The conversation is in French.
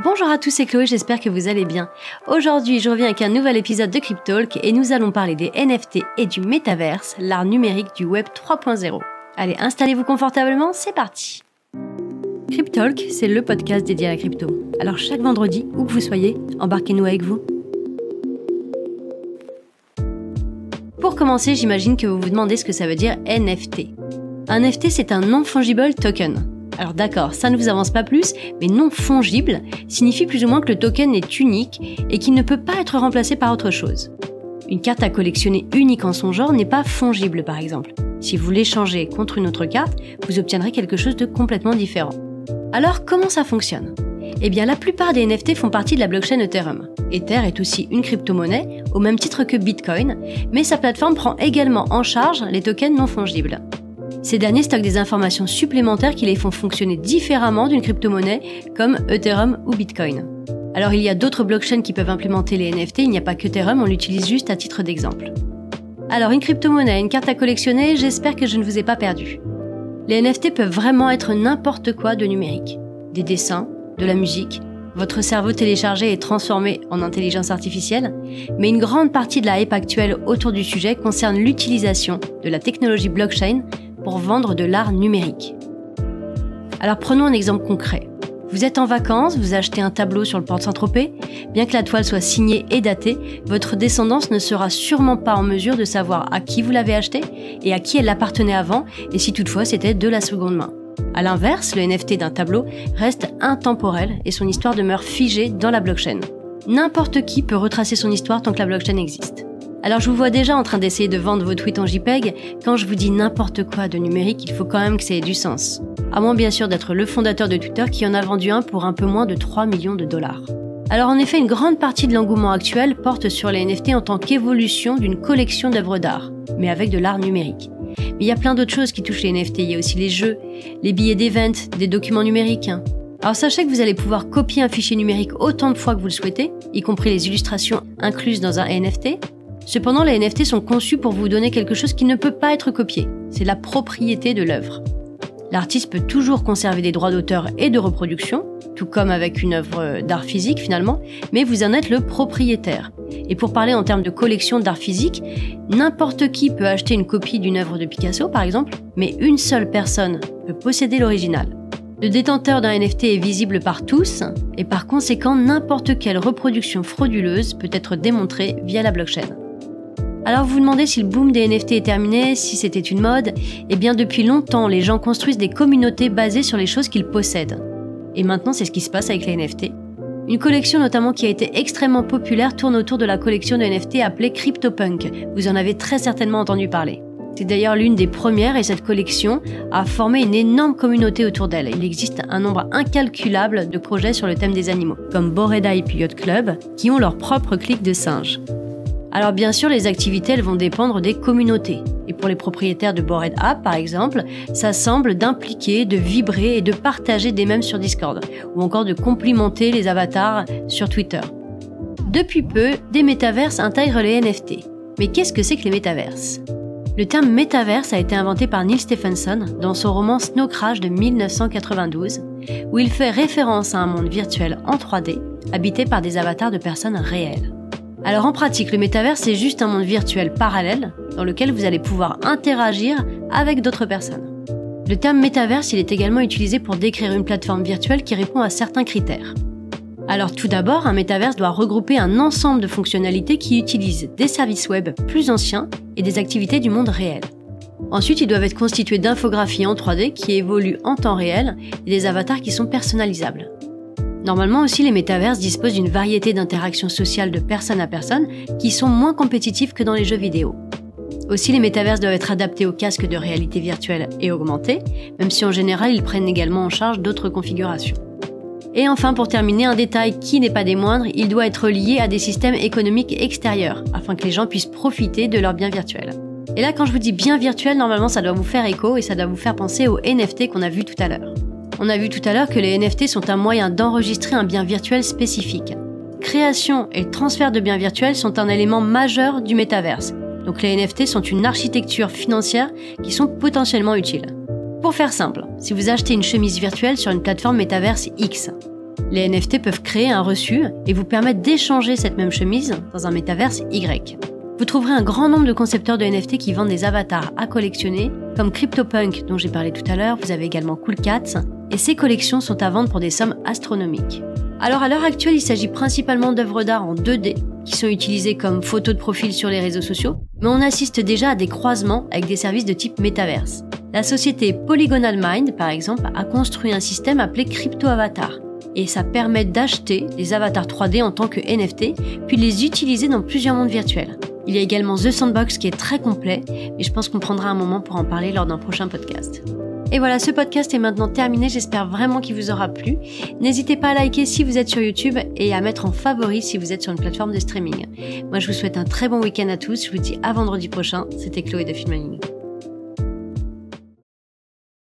Bonjour à tous, c'est Chloé, j'espère que vous allez bien. Aujourd'hui, je reviens avec un nouvel épisode de Cryptalk et nous allons parler des NFT et du métaverse, l'art numérique du web 3.0. Allez, installez-vous confortablement, c'est parti. Cryptalk, c'est le podcast dédié à la crypto. Alors chaque vendredi, où que vous soyez, embarquez-nous avec vous. Pour commencer, j'imagine que vous vous demandez ce que ça veut dire NFT. Un NFT, c'est un non-fungible token. Alors d'accord, ça ne vous avance pas plus, mais non fongible signifie plus ou moins que le token est unique et qu'il ne peut pas être remplacé par autre chose. Une carte à collectionner unique en son genre n'est pas fongible par exemple. Si vous l'échangez contre une autre carte, vous obtiendrez quelque chose de complètement différent. Alors comment ça fonctionne ? Eh bien la plupart des NFT font partie de la blockchain Ethereum. Ether est aussi une crypto-monnaie, au même titre que Bitcoin, mais sa plateforme prend également en charge les tokens non fongibles. Ces derniers stockent des informations supplémentaires qui les font fonctionner différemment d'une crypto-monnaie comme Ethereum ou Bitcoin. Alors il y a d'autres blockchains qui peuvent implémenter les NFT, il n'y a pas que Ethereum, on l'utilise juste à titre d'exemple. Alors une crypto-monnaie, une carte à collectionner, j'espère que je ne vous ai pas perdu. Les NFT peuvent vraiment être n'importe quoi de numérique. Des dessins, de la musique, votre cerveau téléchargé est transformé en intelligence artificielle, mais une grande partie de la hype actuelle autour du sujet concerne l'utilisation de la technologie blockchain pour vendre de l'art numérique. Alors prenons un exemple concret. Vous êtes en vacances, vous achetez un tableau sur le port de Saint-Tropez. Bien que la toile soit signée et datée, votre descendance ne sera sûrement pas en mesure de savoir à qui vous l'avez acheté et à qui elle appartenait avant, et si toutefois c'était de la seconde main. A l'inverse, le NFT d'un tableau reste intemporel et son histoire demeure figée dans la blockchain. N'importe qui peut retracer son histoire tant que la blockchain existe. Alors je vous vois déjà en train d'essayer de vendre vos tweets en JPEG. Quand je vous dis n'importe quoi de numérique, il faut quand même que ça ait du sens. À moins bien sûr d'être le fondateur de Twitter qui en a vendu un pour un peu moins de 3 millions de dollars. Alors en effet, une grande partie de l'engouement actuel porte sur les NFT en tant qu'évolution d'une collection d'œuvres d'art, mais avec de l'art numérique. Mais il y a plein d'autres choses qui touchent les NFT, il y a aussi les jeux, les billets d'event, des documents numériques. Alors sachez que vous allez pouvoir copier un fichier numérique autant de fois que vous le souhaitez, y compris les illustrations incluses dans un NFT. Cependant, les NFT sont conçus pour vous donner quelque chose qui ne peut pas être copié. C'est la propriété de l'œuvre. L'artiste peut toujours conserver des droits d'auteur et de reproduction, tout comme avec une œuvre d'art physique finalement, mais vous en êtes le propriétaire. Et pour parler en termes de collection d'art physique, n'importe qui peut acheter une copie d'une œuvre de Picasso par exemple, mais une seule personne peut posséder l'original. Le détenteur d'un NFT est visible par tous, et par conséquent, n'importe quelle reproduction frauduleuse peut être démontrée via la blockchain. Alors vous vous demandez si le boom des NFT est terminé, si c'était une mode. Eh bien depuis longtemps, les gens construisent des communautés basées sur les choses qu'ils possèdent. Et maintenant, c'est ce qui se passe avec les NFT. Une collection notamment qui a été extrêmement populaire tourne autour de la collection de NFT appelée CryptoPunk. Vous en avez très certainement entendu parler. C'est d'ailleurs l'une des premières et cette collection a formé une énorme communauté autour d'elle. Il existe un nombre incalculable de projets sur le thème des animaux, comme Bored Ape Yacht Club, qui ont leur propre clique de singes. Alors bien sûr, les activités elles vont dépendre des communautés. Et pour les propriétaires de Bored Ape, par exemple, ça semble d'impliquer, de vibrer et de partager des mèmes sur Discord, ou encore de complimenter les avatars sur Twitter. Depuis peu, des métaverses intègrent les NFT. Mais qu'est-ce que c'est que les métaverses ? Le terme métaverse a été inventé par Neal Stephenson dans son roman Snow Crash de 1992, où il fait référence à un monde virtuel en 3D, habité par des avatars de personnes réelles. Alors en pratique, le métavers c'est juste un monde virtuel parallèle dans lequel vous allez pouvoir interagir avec d'autres personnes. Le terme métaverse, il est également utilisé pour décrire une plateforme virtuelle qui répond à certains critères. Alors tout d'abord, un métaverse doit regrouper un ensemble de fonctionnalités qui utilisent des services web plus anciens et des activités du monde réel. Ensuite, ils doivent être constitués d'infographies en 3D qui évoluent en temps réel et des avatars qui sont personnalisables. Normalement aussi, les métaverses disposent d'une variété d'interactions sociales de personne à personne qui sont moins compétitives que dans les jeux vidéo. Aussi, les métaverses doivent être adaptés aux casques de réalité virtuelle et augmentée, même si en général, ils prennent également en charge d'autres configurations. Et enfin, pour terminer, un détail qui n'est pas des moindres, il doit être lié à des systèmes économiques extérieurs, afin que les gens puissent profiter de leurs biens virtuels. Et là, quand je vous dis biens virtuels, normalement, ça doit vous faire écho et ça doit vous faire penser aux NFT qu'on a vu tout à l'heure. On a vu tout à l'heure que les NFT sont un moyen d'enregistrer un bien virtuel spécifique. Création et transfert de biens virtuels sont un élément majeur du métaverse. Donc les NFT sont une architecture financière qui sont potentiellement utiles. Pour faire simple, si vous achetez une chemise virtuelle sur une plateforme métaverse X, Les NFT peuvent créer un reçu et vous permettre d'échanger cette même chemise dans un métaverse Y. Vous trouverez un grand nombre de concepteurs de NFT qui vendent des avatars à collectionner, comme CryptoPunk dont j'ai parlé tout à l'heure, vous avez également Cool Cats, et ces collections sont à vendre pour des sommes astronomiques. Alors à l'heure actuelle, il s'agit principalement d'œuvres d'art en 2D, qui sont utilisées comme photos de profil sur les réseaux sociaux, mais on assiste déjà à des croisements avec des services de type métaverse. La société Polygonal Mind, par exemple, a construit un système appelé Crypto Avatar, et ça permet d'acheter des avatars 3D en tant que NFT, puis de les utiliser dans plusieurs mondes virtuels. Il y a également The Sandbox qui est très complet, mais je pense qu'on prendra un moment pour en parler lors d'un prochain podcast. Et voilà, ce podcast est maintenant terminé, j'espère vraiment qu'il vous aura plu. N'hésitez pas à liker si vous êtes sur YouTube et à mettre en favori si vous êtes sur une plateforme de streaming. Moi je vous souhaite un très bon week-end à tous, je vous dis à vendredi prochain, c'était Chloé de Filming.